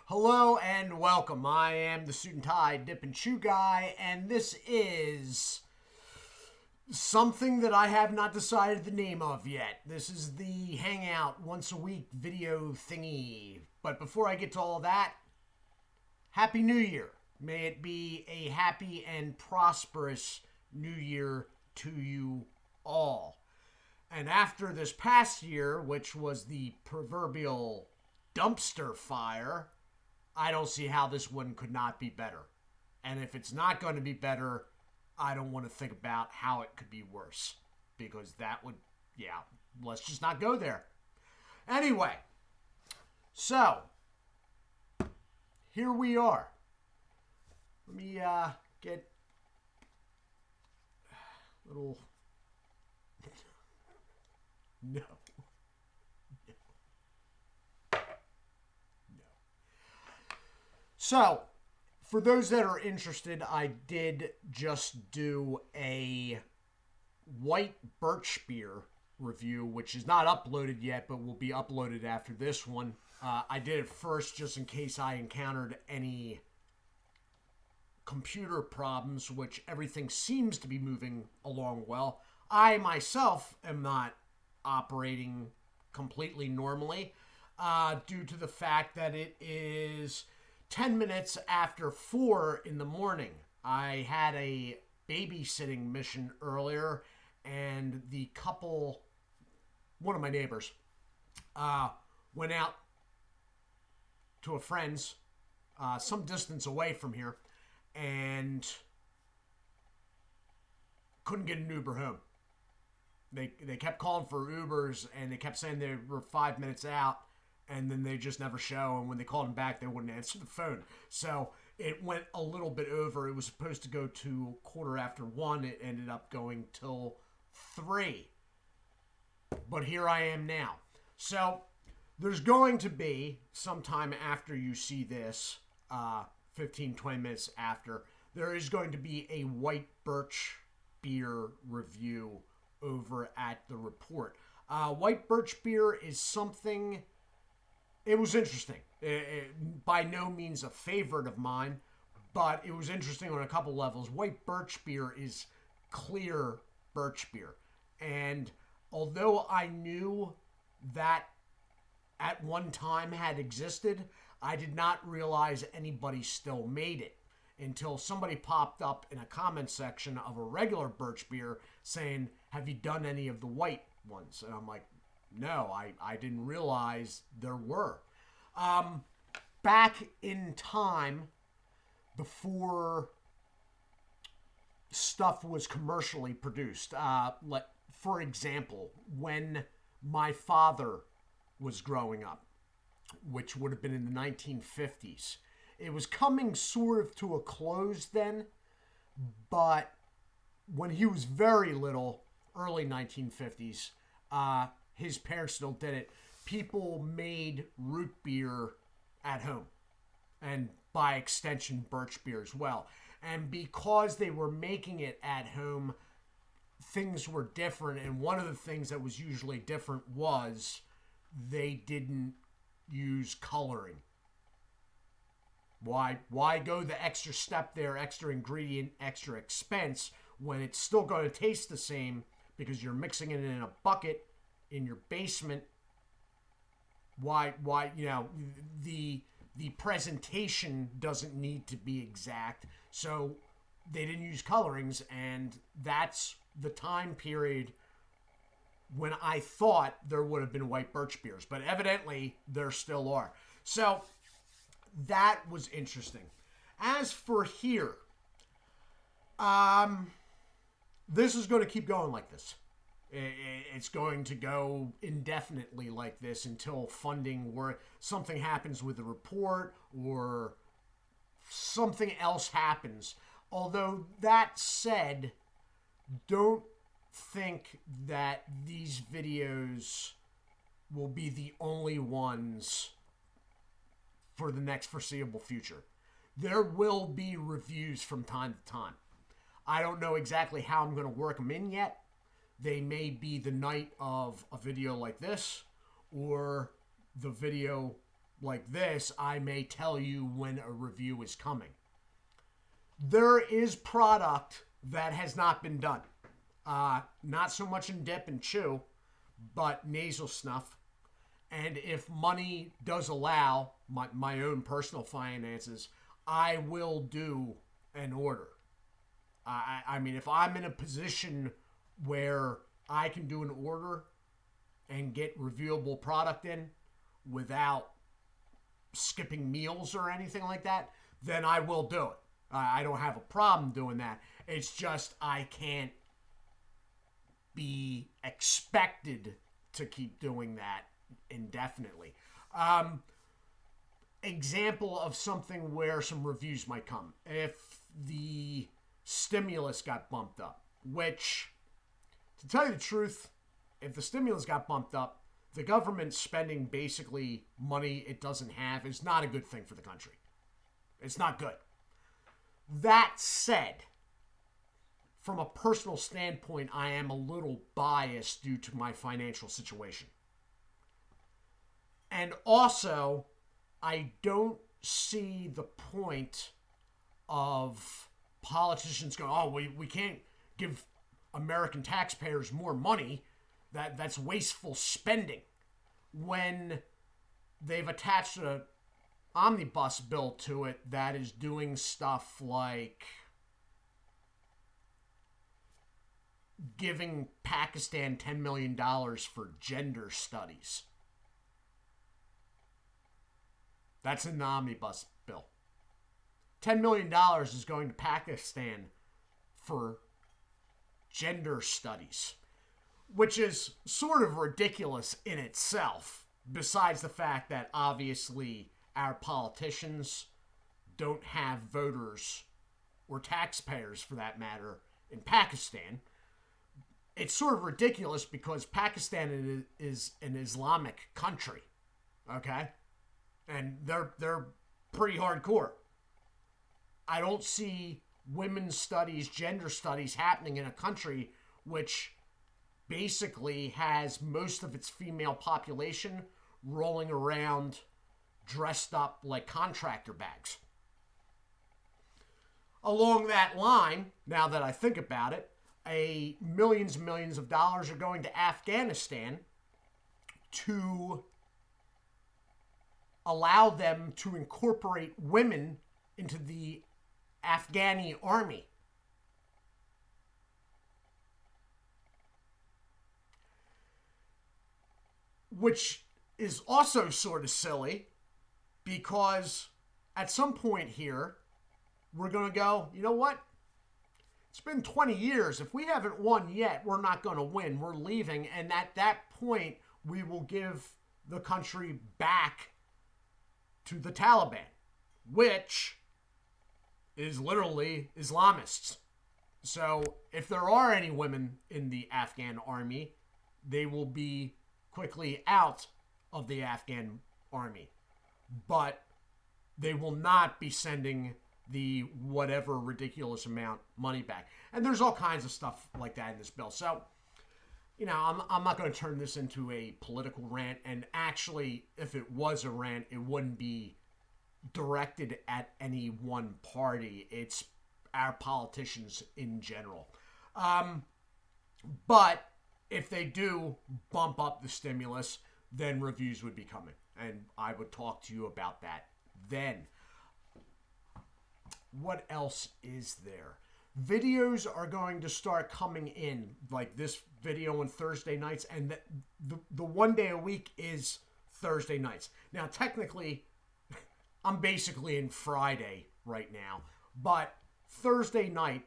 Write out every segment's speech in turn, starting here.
Hello and welcome. I am the Suit&Tie, Dip&ChewGuy, and this is something that I have not decided the name of yet. This is the Hangout once a week video thingy. But before I get to all that, Happy New Year. May it be a happy and prosperous New Year to you all. And after this past year, which was the proverbial dumpster fire, I don't see how this one could not be better. And if it's not going to be better, I don't want to think about how it could be worse. Because that would, let's just not go there. Anyway, so, here we are. Let me get a little... No. So, for those that are interested, I did just do a white birch beer review, which is not uploaded yet, but will be uploaded after this one. I did it first just in case I encountered any computer problems, which everything seems to be moving along well. I myself am not operating completely normally due to the fact that it is 10 minutes after 4 in the morning. I had a babysitting mission earlier, and the couple, one of my neighbors, went out to a friend's some distance away from here and couldn't get an Uber home. They kept calling for Ubers, and they kept saying they were 5 minutes out, and then they just never show. And when they called them back, they wouldn't answer the phone. So it went a little bit over. It was supposed to go to 1:15. It ended up going till 3. But here I am now. So there's going to be, sometime after you see this, 15, 20 minutes after, there is going to be a white birch beer review over at the report. White birch beer is something... It was interesting. By no means a favorite of mine, but it was interesting on a couple levels. White birch beer is clear birch beer. And although I knew that at one time had existed, I did not realize anybody still made it until somebody popped up in a comment section of a regular birch beer saying, have you done any of the white ones? And I'm like, no, I didn't realize there were. Back in time, before stuff was commercially produced, for example, when my father was growing up, which would have been in the 1950s, it was coming sort of to a close then, but when he was very little, early 1950s, his parents still did it. People made root beer at home, and by extension, birch beer as well. And because they were making it at home, things were different. And one of the things that was usually different was they didn't use coloring. Why go the extra step there, extra ingredient, extra expense, when it's still going to taste the same because you're mixing it in a bucket in your basement? Why, the presentation doesn't need to be exact. So they didn't use colorings, and that's the time period when I thought there would have been white birch beers, but evidently there still are. So that was interesting. As for here, this is going to keep going like this. It's going to go indefinitely like this until funding, where something happens with the report or something else happens. Although that said, don't think that these videos will be the only ones for the next foreseeable future. There will be reviews from time to time. I don't know exactly how I'm going to work them in yet. They may be the night of a video like this, or the video like this, I may tell you when a review is coming. There is product that has not been done. Not so much in Dip and Chew, but nasal snuff. And if money does allow, my own personal finances, I will do an order. I mean, if I'm in a position where I can do an order and get reviewable product in without skipping meals or anything like that, then I will do it. I don't have a problem doing that. It's just I can't be expected to keep doing that indefinitely. Example of something where some reviews might come. If the stimulus got bumped up, which, to tell you the truth, if the stimulus got bumped up, the government spending basically money it doesn't have is not a good thing for the country. It's not good. That said, from a personal standpoint, I am a little biased due to my financial situation. And also, I don't see the point of politicians going, oh, we can't give American taxpayers more money. That's wasteful spending. When they've attached an omnibus bill to it that is doing stuff like giving Pakistan $10 million for gender studies. That's an omnibus bill. $10 million is going to Pakistan for gender studies, which is sort of ridiculous in itself, besides the fact that obviously our politicians don't have voters, or taxpayers for that matter, in Pakistan. It's sort of ridiculous because Pakistan is an Islamic country, okay? And they're pretty hardcore. I don't see women's studies, gender studies happening in a country which basically has most of its female population rolling around dressed up like contractor bags. Along that line, now that I think about it, millions and millions of dollars are going to Afghanistan to allow them to incorporate women into the Afghani army. Which is also sort of silly because at some point here, we're going to go, you know what? It's been 20 years. If we haven't won yet, we're not going to win. We're leaving. And at that point, we will give the country back to the Taliban, which is literally Islamists. So if there are any women in the Afghan army, they will be quickly out of the Afghan army. But they will not be sending the whatever ridiculous amount money back. And there's all kinds of stuff like that in this bill. So, you know, I'm not going to turn this into a political rant. And actually, if it was a rant, it wouldn't be directed at any one party. It's our politicians in general. But if they do bump up the stimulus, then reviews would be coming. And I would talk to you about that then. What else is there? Videos are going to start coming in, like this video on Thursday nights, and the one day a week is Thursday nights. Now, technically, I'm basically in Friday right now, but Thursday night,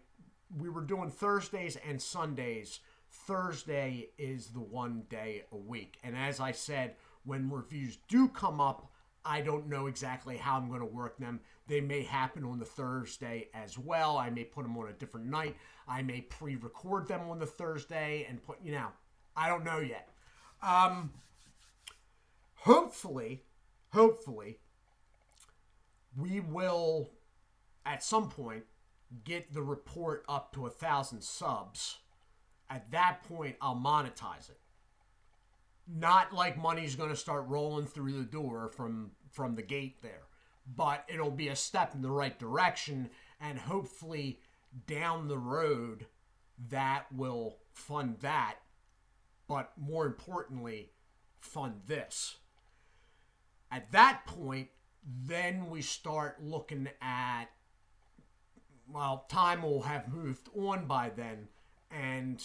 we were doing Thursdays and Sundays. Thursday is the one day a week. And as I said, when reviews do come up, I don't know exactly how I'm going to work them. They may happen on the Thursday as well. I may put them on a different night. I may pre-record them on the Thursday and put, you know, I don't know yet. Hopefully, we will, at some point, get the report up to 1,000 subs. At that point, I'll monetize it. Not like money's going to start rolling through the door from the gate there, but it'll be a step in the right direction, and hopefully down the road that will fund that, but more importantly, fund this. At that point, then we start looking at, well, time will have moved on by then, and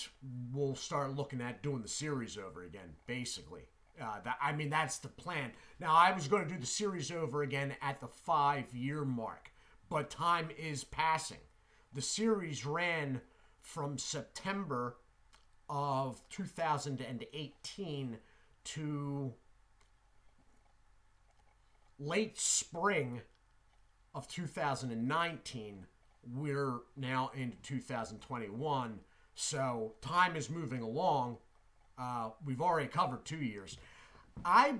we'll start looking at doing the series over again, basically. That's the plan. Now, I was going to do the series over again at the 5-year mark, but time is passing. The series ran from September of 2018 to late spring of 2019. We're now into 2021, so time is moving along. We've already covered 2 years. I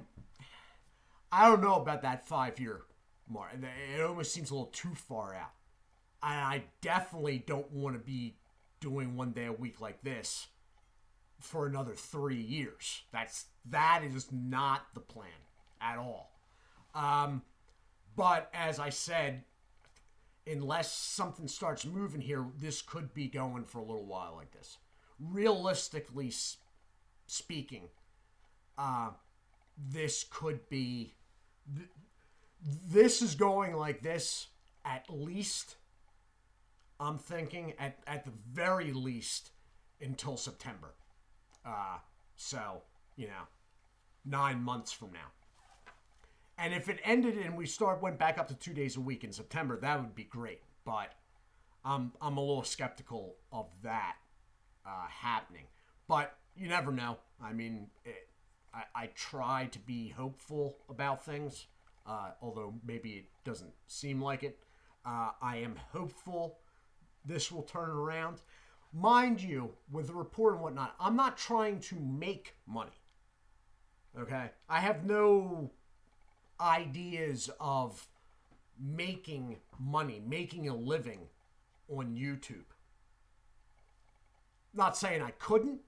don't know about that 5-year mark. It almost seems a little too far out. I definitely don't want to be doing 1 day a week like this for another 3 years. That is not the plan at all. But as I said, unless something starts moving here, this could be going for a little while like this. Realistically speaking, this could be... This is going like this at least, I'm thinking, at the very least, until September. So, 9 months from now. And if it ended and we went back up to 2 days a week in September, that would be great. But I'm a little skeptical of that happening. But you never know. I mean, I try to be hopeful about things, although maybe it doesn't seem like it. I am hopeful this will turn around. Mind you, with the report and whatnot, I'm not trying to make money. Okay? I have no ideas of making money, making a living on YouTube. Not saying I couldn't,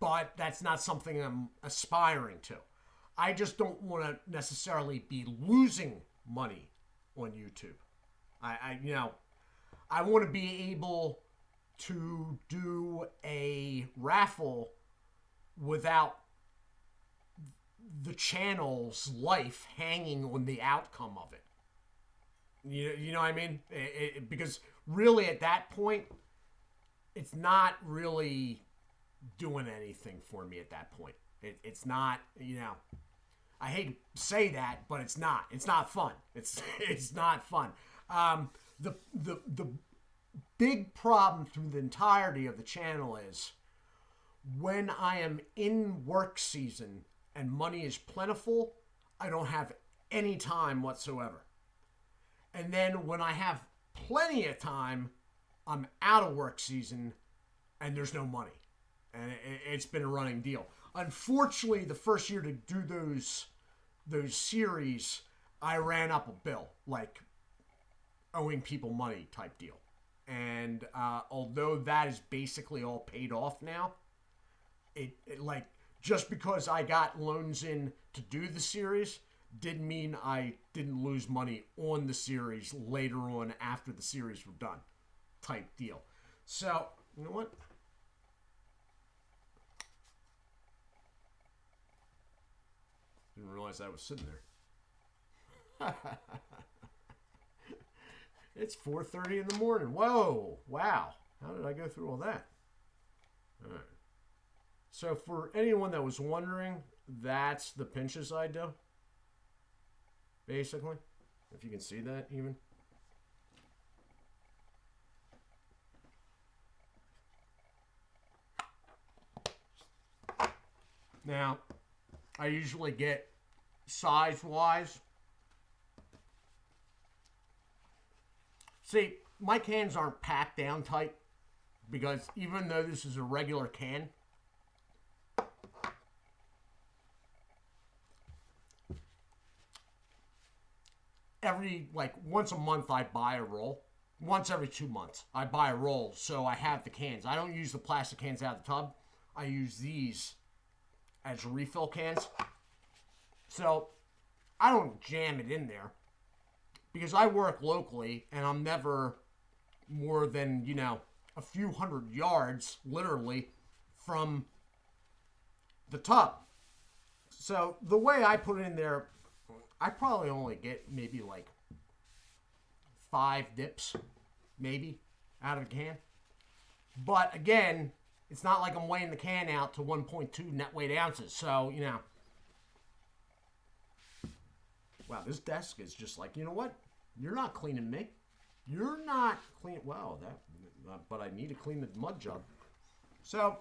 but that's not something I'm aspiring to. I just don't want to necessarily be losing money on YouTube. I want to be able to do a raffle without the channel's life hanging on the outcome of it. You know what I mean? Because really at that point, it's not really doing anything for me at that point. It's not, I hate to say that, but it's not. It's not fun. It's not fun. The big problem through the entirety of the channel is when I am in work season and money is plentiful, I don't have any time whatsoever. And then when I have plenty of time, I'm out of work season and there's no money. And it's been a running deal. Unfortunately, the first year to do those series, I ran up a bill, like owing people money type deal. And although that is basically all paid off now, it like, just because I got loans in to do the series didn't mean I didn't lose money on the series later on after the series were done type deal. So, you know what? Didn't realize I was sitting there. It's 4:30 in the morning. Whoa. Wow. How did I go through all that? All right. So for anyone that was wondering, that's the pinches I do. Basically. If you can see that even. Now, I usually get size-wise. See, my cans aren't packed down tight because even though this is a regular can, once a month I buy a roll. Once every 2 months I buy a roll, so I have the cans. I don't use the plastic cans out of the tub. I use these as refill cans. So I don't jam it in there because I work locally and I'm never more than, a few hundred yards, literally, from the tub. So the way I put it in there, I probably only get maybe like 5 dips, maybe, out of a can. But again, it's not like I'm weighing the can out to 1.2 net weight ounces. So, wow, this desk is just like, you know what? You're not cleaning me. You're not clean. Wow, but I need to clean the mud jug. So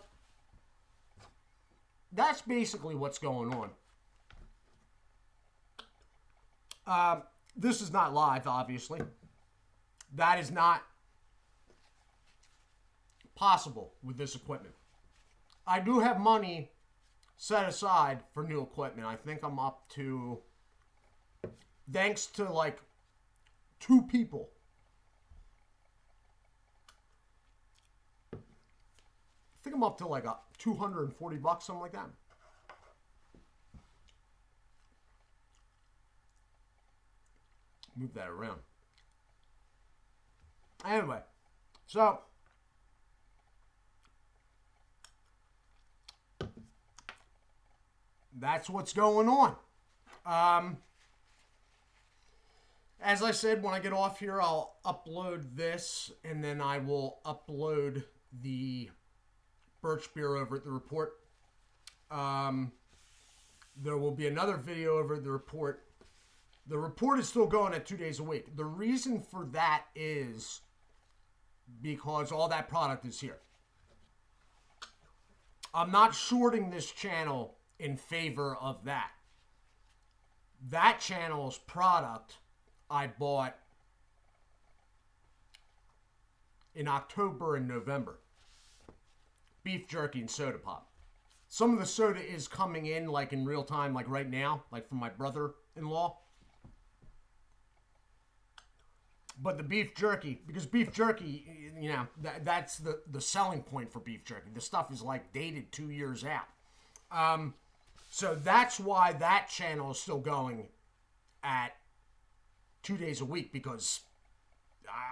that's basically what's going on. This is not live, obviously. That is not possible with this equipment. I do have money set aside for new equipment. I think I'm up to, thanks to like 2 people, I think I'm up to like $240, something like that. Move that around. Anyway, so that's what's going on. As I said, when I get off here, I'll upload this, and then I will upload the Birch beer over at the Report. There will be another video over at the Report. The Report is still going at 2 days a week. The reason for that is because all that product is here. I'm not shorting this channel in favor of that. That channel's product I bought in October and November. Beef jerky and soda pop. Some of the soda is coming in like in real time, like right now, like from my brother-in-law. But the beef jerky, because beef jerky, that's the selling point for beef jerky. The stuff is like dated 2 years out. So that's why that channel is still going at 2 days a week, because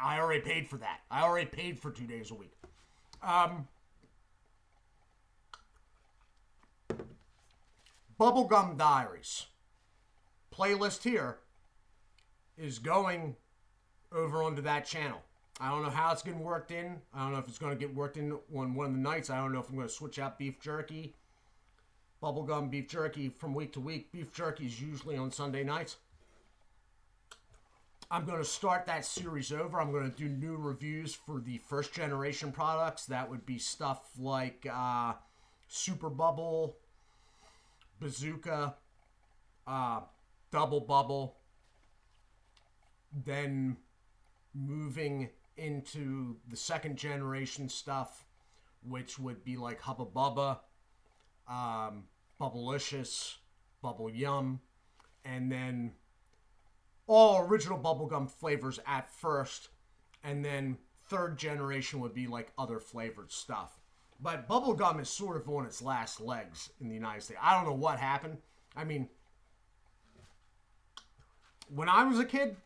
I already paid for that. I already paid for 2 days a week. Bubblegum Diaries. Playlist here is going over onto that channel. I don't know how it's getting worked in. I don't know if it's going to get worked in on one of the nights. I don't know if I'm going to switch out beef jerky, bubblegum beef jerky from week to week. Beef jerky is usually on Sunday nights. I'm going to start that series over. I'm going to do new reviews for the first generation products. That would be stuff like Super Bubble, Bazooka, Double Bubble. Then moving into the second generation stuff, which would be like Hubba Bubba, Bubblicious, Bubble Yum, and then all original bubblegum flavors at first, and then third generation would be like other flavored stuff. But bubblegum is sort of on its last legs in the United States. I don't know what happened. I mean, when I was a kid,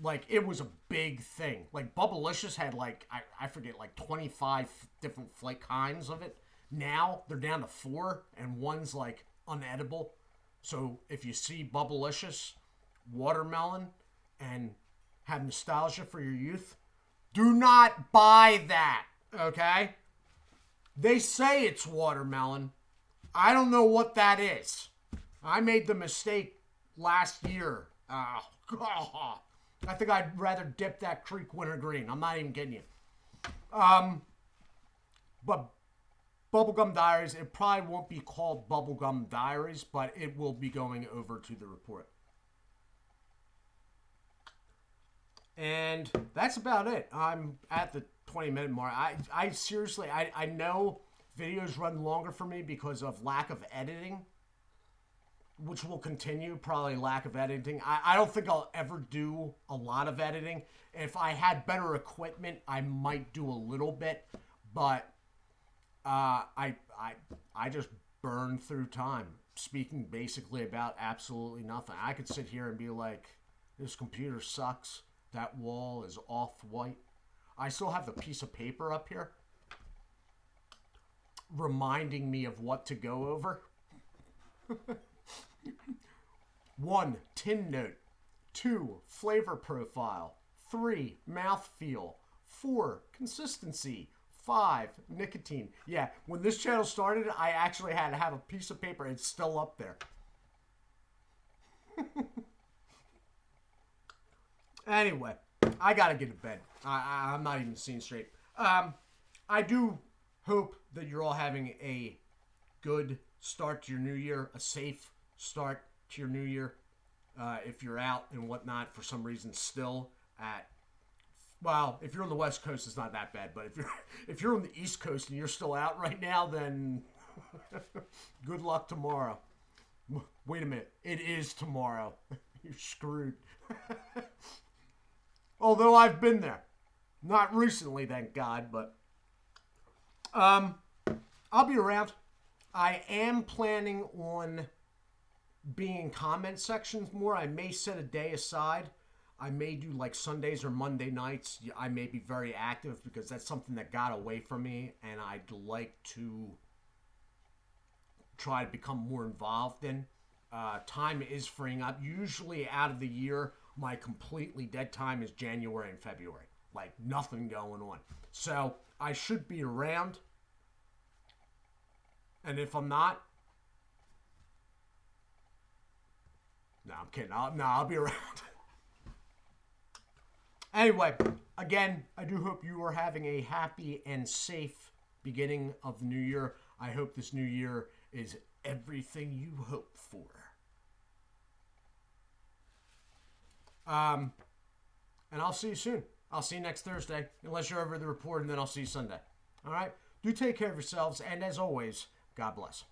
like, it was a big thing. Like, Bubblicious had, like, I forget, like, 25 different kinds of it. Now, they're down to 4, and one's, like, unedible. So, if you see Bubblicious, watermelon, and have nostalgia for your youth, do not buy that, okay? They say it's watermelon. I don't know what that is. I made the mistake last year. I think I'd rather dip that creek wintergreen. I'm not even kidding you. But Bubblegum Diaries, it probably won't be called Bubblegum Diaries, but it will be going over to the Report. And that's about it. I'm at the 20-minute mark. I seriously, I know videos run longer for me because of lack of editing, which will continue, probably lack of editing. I don't think I'll ever do a lot of editing. If I had better equipment, I might do a little bit, but I just burn through time speaking basically about absolutely nothing. I could sit here and be like, this computer sucks. That wall is off-white. I still have the piece of paper up here reminding me of what to go over. 1. Tin note. 2. Flavor profile. 3. Mouthfeel. 4. Consistency. 5. Nicotine. Yeah, when this channel started, I actually had to have a piece of paper. It's still up there. Anyway, I gotta get to bed. I'm not even seeing straight. I do hope that you're all having a good start to your new year, a safe start to your new year. If you're out and whatnot for some reason still at, well, if you're on the West Coast, it's not that bad. But if you're on the East Coast and you're still out right now, then good luck tomorrow. Wait a minute, it is tomorrow. You're screwed. Although I've been there, not recently, thank God, but I'll be around. I am planning on being in comment sections more. I may set a day aside. I may do like Sundays or Monday nights. I may be very active because that's something that got away from me, and I'd like to try to become more involved in. Time is freeing up. Usually out of the year, my completely dead time is January and February. Like nothing going on. So I should be around. And if I'm not, no, I'm kidding. I'll be around. Anyway, again, I do hope you are having a happy and safe beginning of the new year. I hope this new year is everything you hope for. And I'll see you soon. I'll see you next Thursday, unless you're over the report, and then I'll see you Sunday. All right? Do take care of yourselves, and as always, God bless.